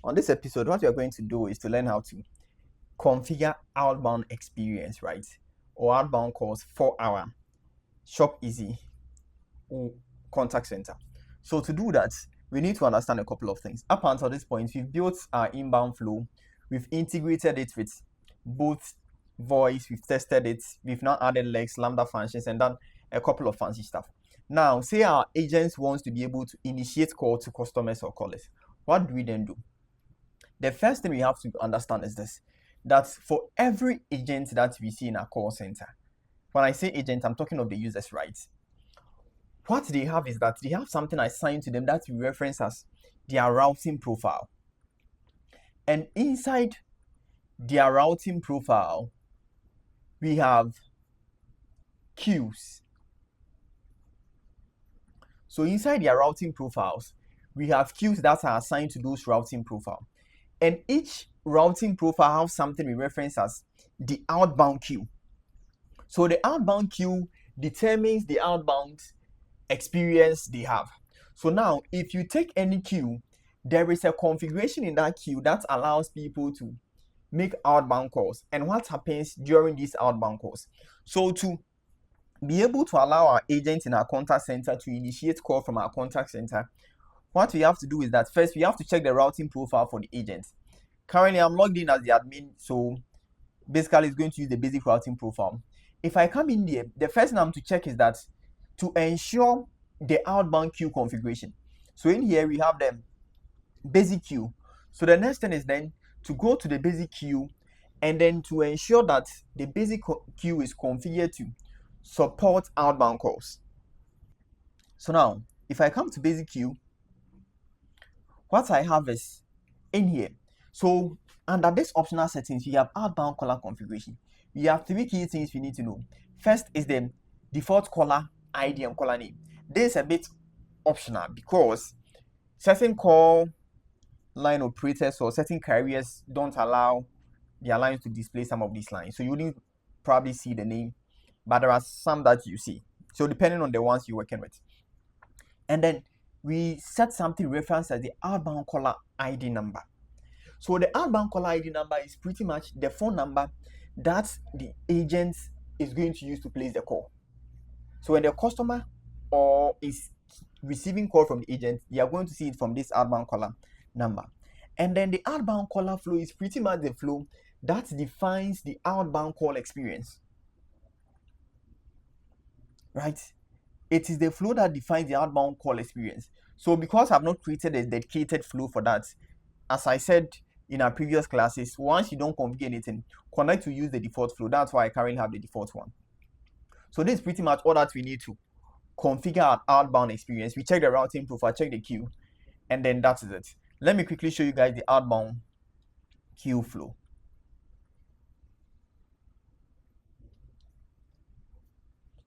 On this episode, what we are going to do is to learn how to configure outbound experience, right? Or outbound calls for our ShopEasy contact center. So to do that, we need to understand a couple of things. Up until this point, we've built our inbound flow. We've integrated it with both voice. We've tested it. We've now added legs, lambda functions, and done a couple of fancy stuff. Now, say our agents wants to be able to initiate call to customers or callers. What do we then do? The first thing we have to understand is this, that for every agent that we see in a call center, when I say agent, I'm talking of the users, right? What they have is that they have something assigned to them that we reference as their routing profile. And inside their routing profile, we have queues. So inside their routing profiles, we have queues that are assigned to those routing profile. And each routing profile has something we reference as the outbound queue. So the outbound queue determines the outbound experience they have. So now, if you take any queue, there is a configuration in that queue that allows people to make outbound calls. And what happens during these outbound calls? So to be able to allow our agents in our contact center to initiate call from our contact center, what we have to do is that first we have to check the routing profile for the agent. Currently, I'm logged in as the admin, so basically it's going to use the basic routing profile. If I come in there, the first thing I'm to check is that to ensure the outbound queue configuration. So in here we have the basic queue. So the next thing is then to go to the basic queue and then to ensure that the basic queue is configured to support outbound calls. So now, if I come to basic queue, what I have is in here. So under this optional settings, we have outbound caller configuration. We have three key things we need to know. First is the default caller ID and caller name. This is a bit optional because certain call line operators or certain carriers don't allow their lines to display some of these lines. So you wouldn't probably see the name, but there are some that you see. So depending on the ones you're working with. And then we set something referenced as the outbound caller ID number. So the outbound caller ID number is pretty much the phone number that the agent is going to use to place the call. So when the customer or is receiving call from the agent, they are going to see it from this outbound caller number. And then the outbound caller flow is pretty much the flow that defines the outbound call experience. Right? It is the flow that defines the outbound call experience. So because I've not created a dedicated flow for that, as I said in our previous classes, once you don't configure anything, connect to use the default flow. That's why I currently have the default one. So this is pretty much all that we need to configure our outbound experience. We check the routing profile, check the queue, and then that is it. Let me quickly show you guys the outbound queue flow.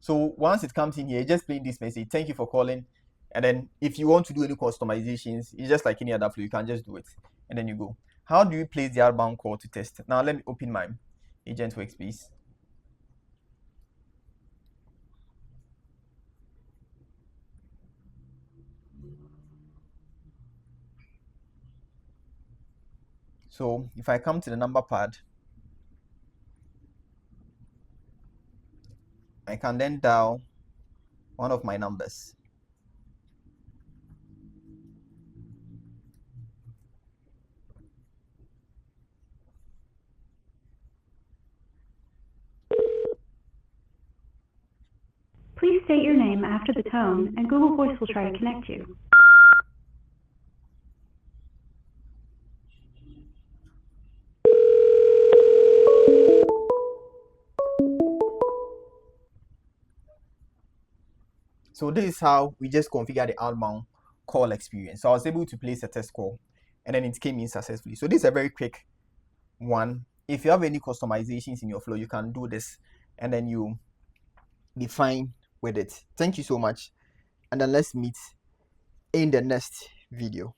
So once it comes in here, just plain this message, thank you for calling. And then if you want to do any customizations, it's just like any other flow, you can just do it. And then you go. How do you place the outbound call to test? Now let me open my agent workspace. So if I come to the number pad, I can then dial one of my numbers. Please state your name after the tone, and Google Voice will try to connect you. So this is how we just configure the outbound call experience. So I was able to place a test call and then it came in successfully. So this is a very quick one. If you have any customizations in your flow, you can do this and then you be fine with it. Thank you so much. And then let's meet in the next video.